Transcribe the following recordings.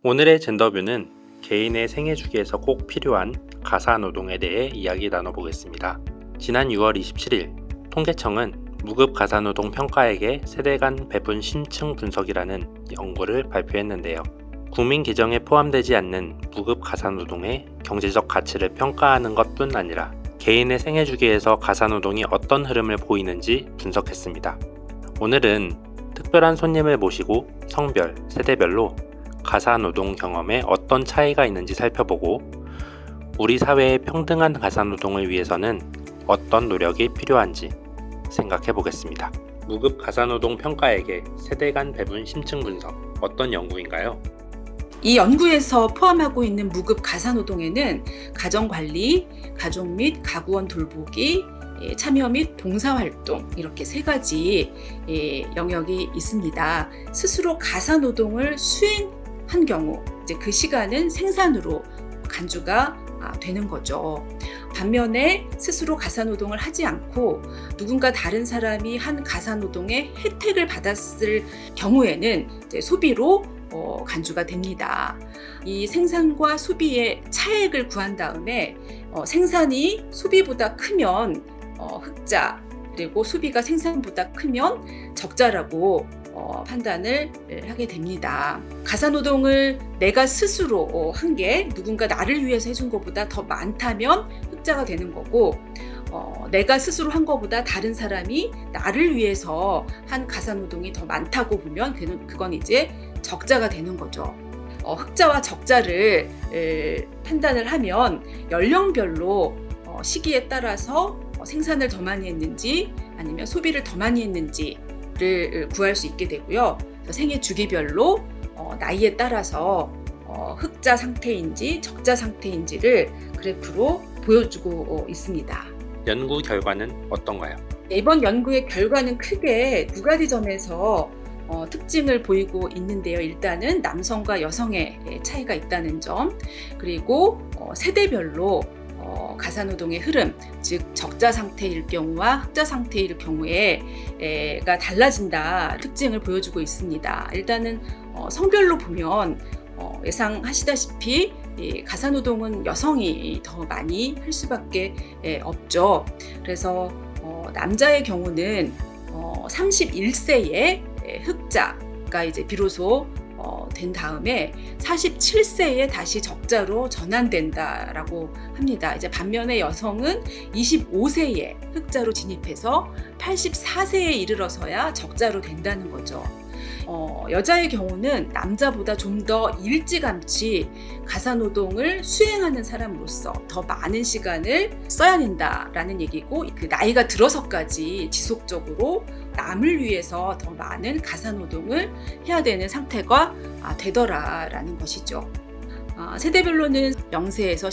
오늘의 젠더뷰는 개인의 생애 주기에서 꼭 필요한 가사노동에 대해 이야기 나눠보겠습니다. 지난 6월 27일 통계청은 무급 가사노동 평가액의 세대 간 배분 심층 분석이라는 연구를 발표했는데요. 국민 계정에 포함되지 않는 무급 가사노동의 경제적 가치를 평가하는 것뿐 아니라 개인의 생애 주기에서 가사노동이 어떤 흐름을 보이는지 분석했습니다. 오늘은 특별한 손님을 모시고 성별, 세대별로 가사노동 경험에 어떤 차이가 있는지 살펴보고 우리 사회의 평등한 가사노동을 위해서는 어떤 노력이 필요한지 생각해 보겠습니다. 무급 가사노동 평가액의 세대 간 배분 심층 분석, 어떤 연구인가요? 이 연구에서 포함하고 있는 무급 가사노동에는 가정관리, 가족 및 가구원 돌보기, 참여 및 봉사활동 이렇게 세 가지 영역이 있습니다. 스스로 가사노동을 수행한 경우 이제 그 시간은 생산으로 간주가 되는 거죠. 반면에 스스로 가사노동을 하지 않고 누군가 다른 사람이 한 가사노동의 혜택을 받았을 경우에는 이제 소비로 간주가 됩니다. 이 생산과 소비의 차액을 구한 다음에 생산이 소비보다 크면 흑자, 그리고 소비가 생산보다 크면 적자라고 판단을 하게 됩니다. 가사노동을 내가 스스로 한 게 누군가 나를 위해서 해준 것보다 더 많다면 흑자가 되는 거고, 내가 스스로 한 것보다 다른 사람이 나를 위해서 한 가사노동이 더 많다고 보면 그건 이제 적자가 되는 거죠. 흑자와 적자를 판단을 하면 연령별로 시기에 따라서 생산을 더 많이 했는지 아니면 소비를 더 많이 했는지를 구할 수 있게 되고요. 생애 주기별로 나이에 따라서 흑자 상태인지 적자 상태인지를 그래프로 보여주고 있습니다. 연구 결과는 어떤가요? 이번 연구의 결과는 크게 두 가지 점에서 특징을 보이고 있는데요. 일단은 남성과 여성의 차이가 있다는 점, 그리고 세대별로 가사노동의 흐름, 즉 적자 상태일 경우와 흑자 상태일 경우에가 달라진다 특징을 보여주고 있습니다. 일단은 성별로 보면 예상하시다시피 가사노동은 여성이 더 많이 할 수밖에 없죠. 그래서 남자의 경우는 31세에 흑자가 이제 비로소 된 다음에 47세에 다시 적자로 전환된다라고 합니다. 이제 반면에 여성은 25세에 흑자로 진입해서 84세에 이르러서야 적자로 된다는 거죠. 여자의 경우는 남자보다 좀 더 일찌감치 가사노동을 수행하는 사람으로서 더 많은 시간을 써야 된다라는 얘기고, 그 나이가 들어서까지 지속적으로 남을 위해서 더 많은 가사노동을 해야 되는 상태가 되더라라는 것이죠. 세대별로는 0세에서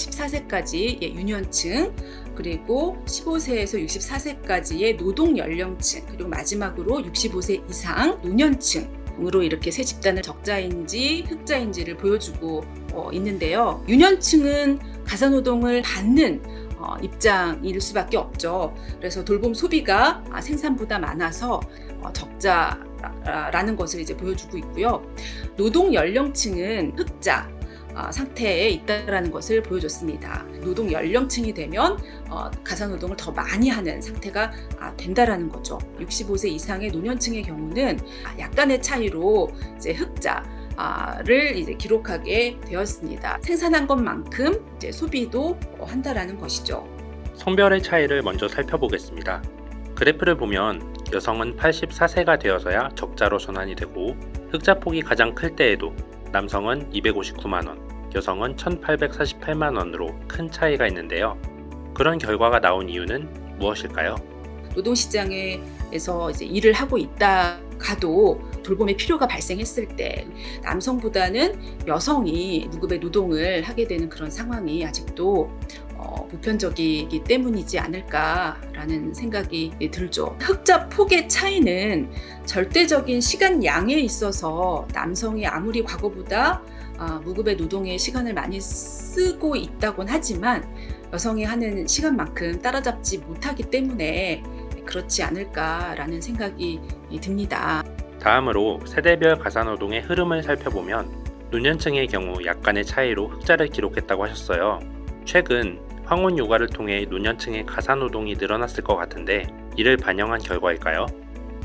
14세까지 유년층, 그리고 15세에서 64세까지의 노동 연령층, 그리고 마지막으로 65세 이상 노년층으로 이렇게 세 집단을 적자인지 흑자인지를 보여주고 있는데요. 유년층은 가사노동을 받는 입장일 수밖에 없죠. 그래서 돌봄 소비가 생산보다 많아서 적자라는 것을 이제 보여주고 있고요. 노동 연령층은 흑자 상태에 있다라는 것을 보여줬습니다. 노동 연령층이 되면 가사노동을 더 많이 하는 상태가 된다라는 거죠. 65세 이상의 노년층의 경우는 약간의 차이로 이제 흑자를 이제 기록하게 되었습니다. 생산한 것만큼 이제 소비도 한다라는 것이죠. 성별의 차이를 먼저 살펴보겠습니다. 그래프를 보면 여성은 84세가 되어서야 적자로 전환이 되고, 흑자폭이 가장 클 때에도 남성은 259만 원, 여성은 1,848만 원으로 큰 차이가 있는데요. 그런 결과가 나온 이유는 무엇일까요? 노동시장에서 이제 일을 하고 있다가도 돌봄의 필요가 발생했을 때 남성보다는 여성이 무급의 노동을 하게 되는 그런 상황이 아직도 보편적이기 때문이지 않을까라는 생각이 들죠. 흑자 폭의 차이는 절대적인 시간 양에 있어서 남성이 아무리 과거보다 무급의 노동에 시간을 많이 쓰고 있다곤 하지만 여성이 하는 시간만큼 따라잡지 못하기 때문에 그렇지 않을까라는 생각이 듭니다. 다음으로 세대별 가사노동의 흐름을 살펴보면 노년층의 경우 약간의 차이로 흑자를 기록했다고 하셨어요. 최근 황혼 육아를 통해 노년층의 가사노동이 늘어났을 것 같은데 이를 반영한 결과일까요?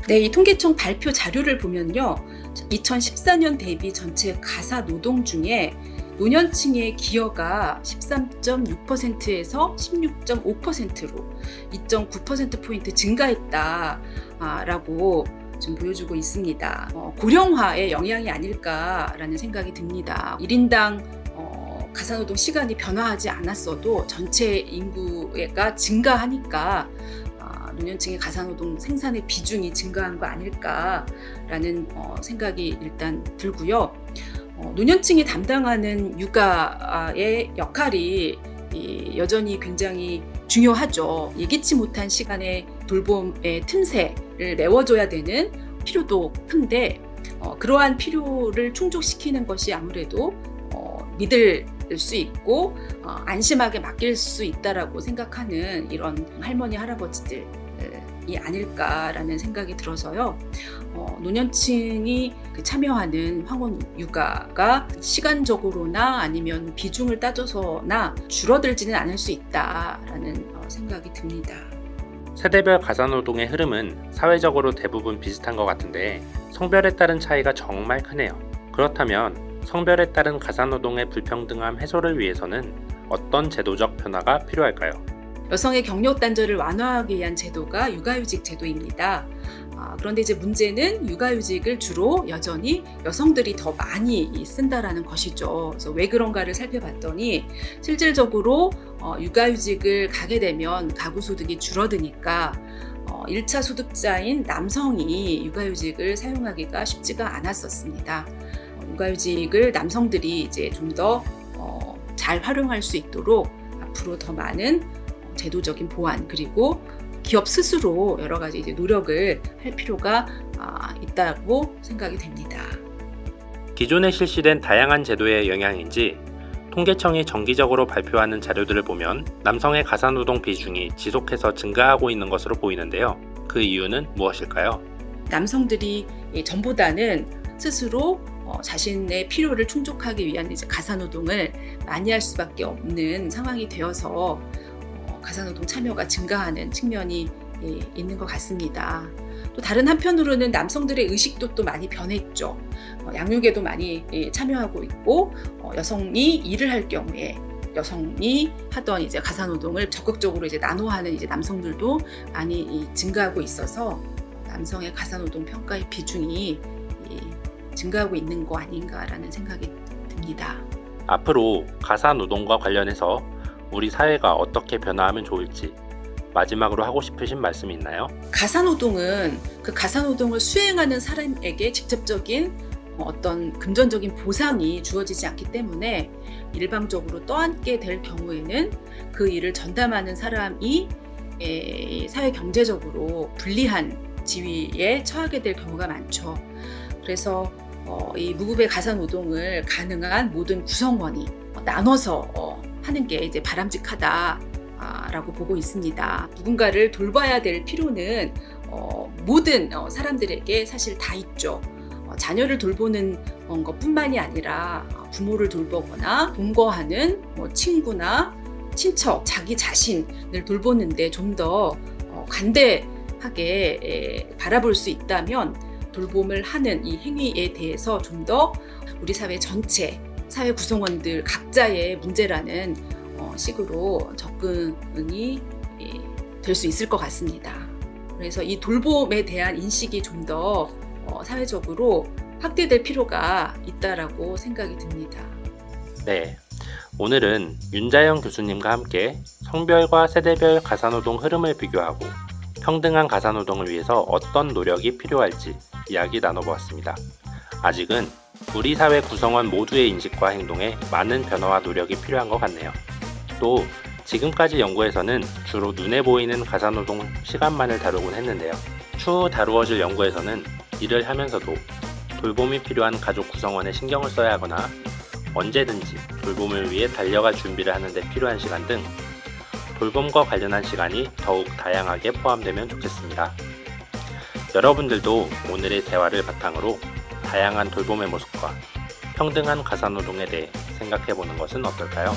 네, 이 통계청 발표 자료를 보면요. 2014년 대비 전체 가사 노동 중에 노년층의 기여가 13.6%에서 16.5%로 2.9%포인트 증가했다라고 좀 보여주고 있습니다. 고령화의 영향이 아닐까라는 생각이 듭니다. 1인당 가사노동 시간이 변화하지 않았어도 전체 인구가 증가하니까 노년층의 가사노동 생산의 비중이 증가한 거 아닐까라는 생각이 일단 들고요. 노년층이 담당하는 육아의 역할이 여전히 굉장히 중요하죠. 예기치 못한 시간에 돌봄의 틈새를 메워줘야 되는 필요도 큰데 그러한 필요를 충족시키는 것이 아무래도 믿을 수 있고 안심하게 맡길 수 있다라고 생각하는 이런 할머니 할아버지들이 아닐까라는 생각이 들어서요. 노년층이 참여하는 황혼 육아가 시간적으로나 아니면 비중을 따져서나 줄어들지는 않을 수 있다라는 생각이 듭니다. 세대별 가사노동의 흐름은 사회적으로 대부분 비슷한 것 같은데 성별에 따른 차이가 정말 크네요. 그렇다면 성별에 따른 가사노동의 불평등함 해소를 위해서는 어떤 제도적 변화가 필요할까요? 여성의 경력 단절을 완화하기 위한 제도가 육아휴직 제도입니다. 그런데 이제 문제는 육아휴직을 주로 여전히 여성들이 더 많이 쓴다라는 것이죠. 그래서 왜 그런가를 살펴봤더니 실질적으로 육아휴직을 가게 되면 가구 소득이 줄어드니까 1차 소득자인 남성이 육아휴직을 사용하기가 쉽지가 않았었습니다. 육아휴직을 남성들이 이제 좀 더 잘 활용할 수 있도록 앞으로 더 많은 제도적인 보완 그리고 기업 스스로 여러 가지 이제 노력을 할 필요가 있다고 생각이 됩니다. 기존에 실시된 다양한 제도의 영향인지 통계청이 정기적으로 발표하는 자료들을 보면 남성의 가사노동 비중이 지속해서 증가하고 있는 것으로 보이는데요. 그 이유는 무엇일까요? 남성들이 전보다는 스스로 자신의 필요를 충족하기 위한 이제 가사노동을 많이 할 수밖에 없는 상황이 되어서 가사노동 참여가 증가하는 측면이 있는 것 같습니다. 또 다른 한편으로는 남성들의 의식도 또 많이 변했죠. 양육에도 많이 참여하고 있고 여성이 일을 할 경우에 여성이 하던 이제 가사노동을 적극적으로 이제 나눠하는 이제 남성들도 많이 증가하고 있어서 남성의 가사노동 평가의 비중이 증가하고 있는 거 아닌가라는 생각이 듭니다. 앞으로 가사노동과 관련해서 우리 사회가 어떻게 변화하면 좋을지 마지막으로 하고 싶으신 말씀이 있나요? 가사노동은 그 가사노동을 수행하는 사람에게 직접적인 어떤 금전적인 보상이 주어지지 않기 때문에 일방적으로 떠안게 될 경우에는 그 일을 전담하는 사람이 사회 경제적으로 불리한 지위에 처하게 될 경우가 많죠. 그래서 이 무급의 가사노동을 가능한 모든 구성원이 나눠서 하는 게 이제 바람직하다라고 보고 있습니다. 누군가를 돌봐야 될 필요는 모든 사람들에게 사실 다 있죠. 자녀를 돌보는 것뿐만이 아니라 부모를 돌보거나 동거하는 친구나 친척, 자기 자신을 돌보는데 좀 더 관대하게 바라볼 수 있다면 돌봄을 하는 이 행위에 대해서 좀 더 우리 사회 전체 사회 구성원들 각자의 문제라는 식으로 접근이 될 수 있을 것 같습니다. 그래서 이 돌봄에 대한 인식이 좀 더 사회적으로 확대될 필요가 있다라고 생각이 듭니다. 네, 오늘은 윤자영 교수님과 함께 성별과 세대별 가사노동 흐름을 비교하고 평등한 가사노동을 위해서 어떤 노력이 필요할지 이야기 나눠보았습니다. 아직은 우리 사회 구성원 모두의 인식과 행동에 많은 변화와 노력이 필요한 것 같네요. 또 지금까지 연구에서는 주로 눈에 보이는 가사노동 시간만을 다루곤 했는데요. 추후 다루어질 연구에서는 일을 하면서도 돌봄이 필요한 가족 구성원에 신경을 써야 하거나 언제든지 돌봄을 위해 달려갈 준비를 하는 데 필요한 시간 등 돌봄과 관련한 시간이 더욱 다양하게 포함되면 좋겠습니다. 여러분들도 오늘의 대화를 바탕으로 다양한 돌봄의 모습과 평등한 가사노동에 대해 생각해 보는 것은 어떨까요?